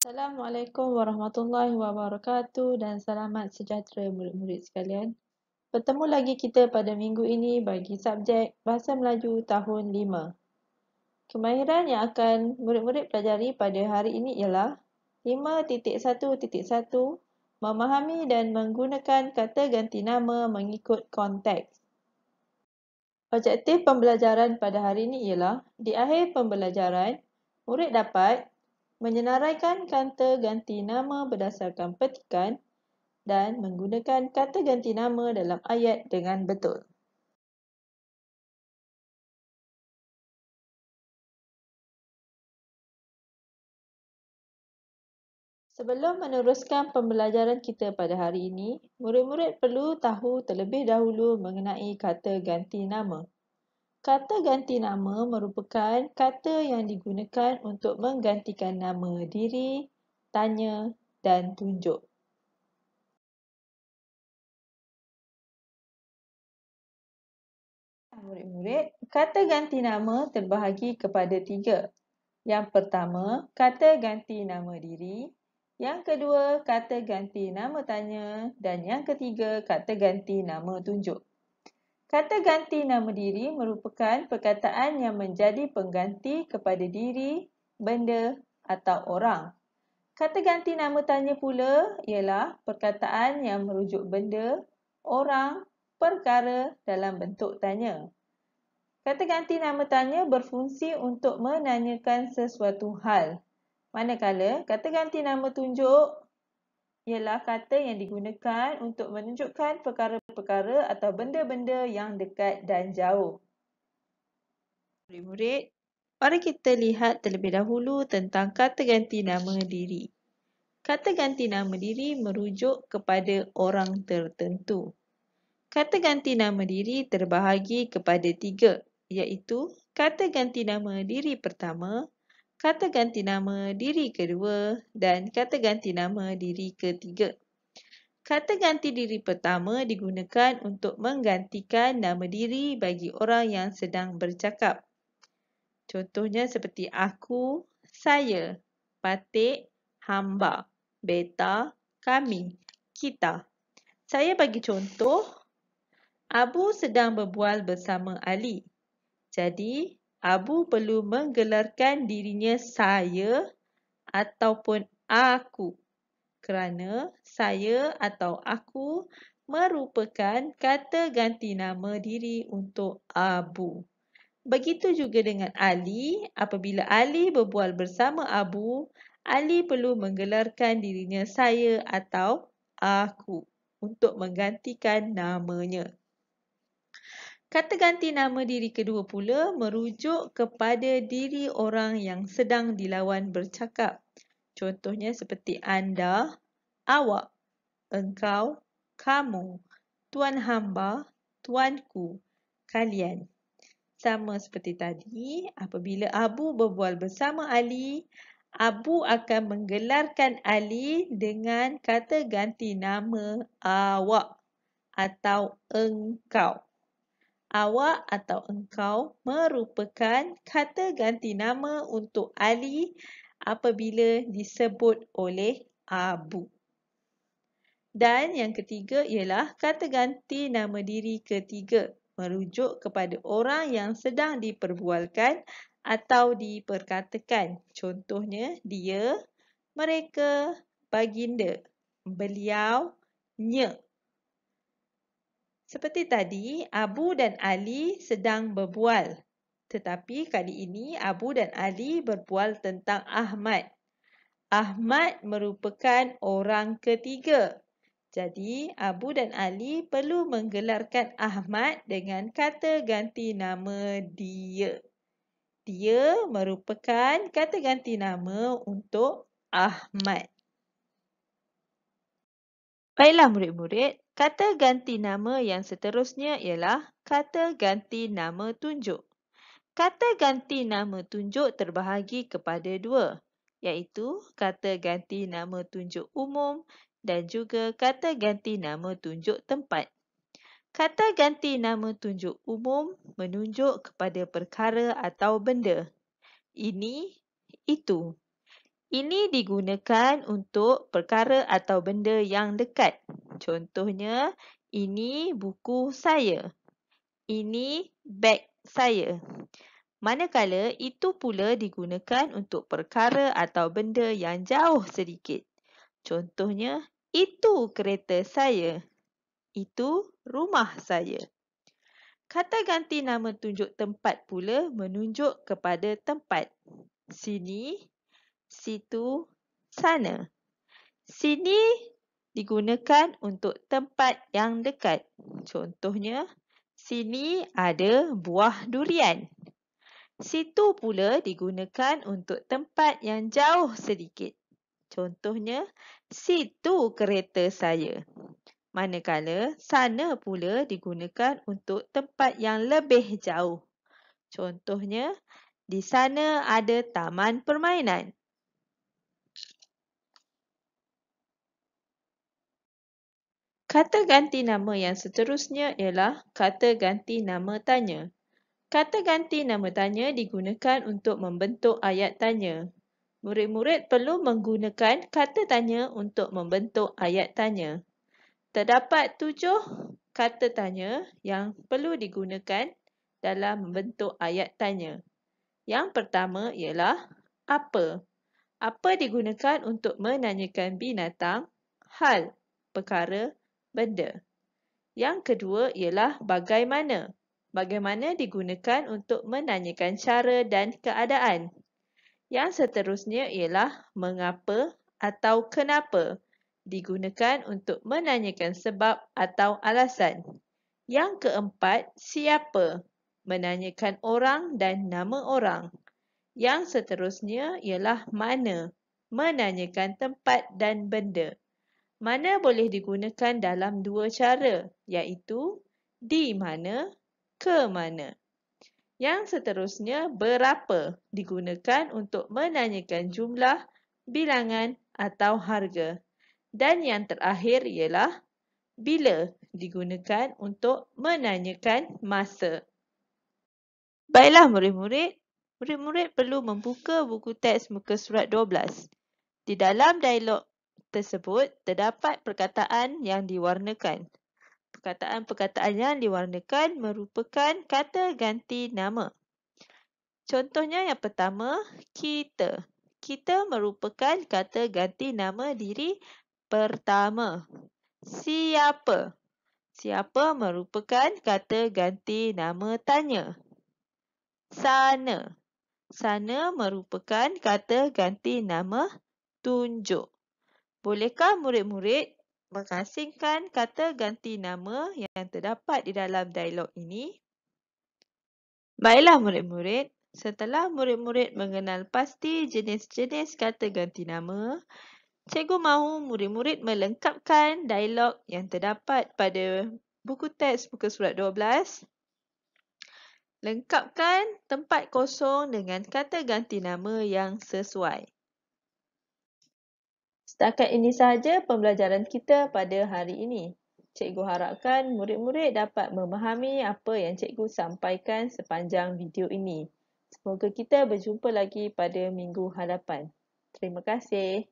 Assalamualaikum warahmatullahi wabarakatuh dan selamat sejahtera murid-murid sekalian. Bertemu lagi kita pada minggu ini bagi subjek Bahasa Melayu tahun 5. Kemahiran yang akan murid-murid pelajari pada hari ini ialah 5.1.1 memahami dan menggunakan kata ganti nama mengikut konteks. Objektif pembelajaran pada hari ini ialah di akhir pembelajaran, murid dapat menyenaraikan kata ganti nama berdasarkan petikan dan menggunakan kata ganti nama dalam ayat dengan betul. Sebelum meneruskan pembelajaran kita pada hari ini, murid-murid perlu tahu terlebih dahulu mengenai kata ganti nama. Kata ganti nama merupakan kata yang digunakan untuk menggantikan nama diri, tanya dan tunjuk. Murid-murid, kata ganti nama terbahagi kepada 3. Yang pertama, kata ganti nama diri. Yang kedua, kata ganti nama tanya. Dan yang ketiga, kata ganti nama tunjuk. Kata ganti nama diri merupakan perkataan yang menjadi pengganti kepada diri, benda atau orang. Kata ganti nama tanya pula ialah perkataan yang merujuk benda, orang, perkara dalam bentuk tanya. Kata ganti nama tanya berfungsi untuk menanyakan sesuatu hal. Manakala kata ganti nama tunjuk ialah kata yang digunakan untuk menunjukkan perkara-perkara atau benda-benda yang dekat dan jauh. Murid-murid, mari kita lihat terlebih dahulu tentang kata ganti nama diri. Kata ganti nama diri merujuk kepada orang tertentu. Kata ganti nama diri terbahagi kepada 3, iaitu kata ganti nama diri pertama, kata ganti nama diri kedua dan kata ganti nama diri ketiga. Kata ganti diri pertama digunakan untuk menggantikan nama diri bagi orang yang sedang bercakap. Contohnya seperti aku, saya, Patik, hamba, beta, kami, kita. Saya bagi contoh, Abu sedang berbual bersama Ali. Jadi, Abu perlu menggelarkan dirinya saya ataupun aku kerana saya atau aku merupakan kata ganti nama diri untuk Abu. Begitu juga dengan Ali, apabila Ali berbual bersama Abu, Ali perlu menggelarkan dirinya saya atau aku untuk menggantikan namanya. Kata ganti nama diri kedua pula merujuk kepada diri orang yang sedang dilawan bercakap. Contohnya seperti anda, awak, engkau, kamu, tuan hamba, tuanku, kalian. Sama seperti tadi, apabila Abu berbual bersama Ali, Abu akan menggelarkan Ali dengan kata ganti nama awak atau engkau. Awak atau engkau merupakan kata ganti nama untuk Ali apabila disebut oleh Abu. Dan yang ketiga ialah kata ganti nama diri ketiga, merujuk kepada orang yang sedang diperbualkan atau diperkatakan. Contohnya dia, mereka, baginda, beliau, nya. Seperti tadi, Abu dan Ali sedang berbual. Tetapi kali ini Abu dan Ali berbual tentang Ahmad. Ahmad merupakan orang ketiga. Jadi, Abu dan Ali perlu menggelarkan Ahmad dengan kata ganti nama dia. Dia merupakan kata ganti nama untuk Ahmad. Baiklah murid-murid, kata ganti nama yang seterusnya ialah kata ganti nama tunjuk. Kata ganti nama tunjuk terbahagi kepada 2, iaitu kata ganti nama tunjuk umum dan juga kata ganti nama tunjuk tempat. Kata ganti nama tunjuk umum menunjuk kepada perkara atau benda. Ini, itu. Ini digunakan untuk perkara atau benda yang dekat. Contohnya, ini buku saya. Ini beg saya. Manakala itu pula digunakan untuk perkara atau benda yang jauh sedikit. Contohnya, itu kereta saya. Itu rumah saya. Kata ganti nama tunjuk tempat pula menunjuk kepada tempat. Sini, situ, sana. Sini digunakan untuk tempat yang dekat. Contohnya, sini ada buah durian. Situ pula digunakan untuk tempat yang jauh sedikit. Contohnya, situ kereta saya. Manakala, sana pula digunakan untuk tempat yang lebih jauh. Contohnya, di sana ada taman permainan. Kata ganti nama yang seterusnya ialah kata ganti nama tanya. Kata ganti nama tanya digunakan untuk membentuk ayat tanya. Murid-murid perlu menggunakan kata tanya untuk membentuk ayat tanya. Terdapat 7 kata tanya yang perlu digunakan dalam membentuk ayat tanya. Yang pertama ialah apa? Apa digunakan untuk menanyakan binatang, hal, perkara, benda. Yang kedua ialah bagaimana. Bagaimana digunakan untuk menanyakan cara dan keadaan. Yang seterusnya ialah mengapa atau kenapa. Digunakan untuk menanyakan sebab atau alasan. Yang keempat, siapa. Menanyakan orang dan nama orang. Yang seterusnya ialah mana. Menanyakan tempat dan benda. Mana boleh digunakan dalam 2 cara, iaitu di mana, ke mana. Yang seterusnya, berapa digunakan untuk menanyakan jumlah, bilangan atau harga. Dan yang terakhir ialah bila digunakan untuk menanyakan masa. Baiklah murid-murid, murid-murid perlu membuka buku teks muka surat 12. Di dalam dialog tersebut, terdapat perkataan yang diwarnakan. Perkataan-perkataan yang diwarnakan merupakan kata ganti nama. Contohnya yang pertama, kita. Kita merupakan kata ganti nama diri pertama. Siapa. Siapa merupakan kata ganti nama tanya. Sana. Sana merupakan kata ganti nama tunjuk. Bolehkah murid-murid mengasingkan kata ganti nama yang terdapat di dalam dialog ini? Baiklah murid-murid, setelah murid-murid mengenal pasti jenis-jenis kata ganti nama, cikgu mahu murid-murid melengkapkan dialog yang terdapat pada buku teks muka surat 12. Lengkapkan tempat kosong dengan kata ganti nama yang sesuai. Setakat ini sahaja pembelajaran kita pada hari ini. Cikgu harapkan murid-murid dapat memahami apa yang cikgu sampaikan sepanjang video ini. Semoga kita berjumpa lagi pada minggu hadapan. Terima kasih.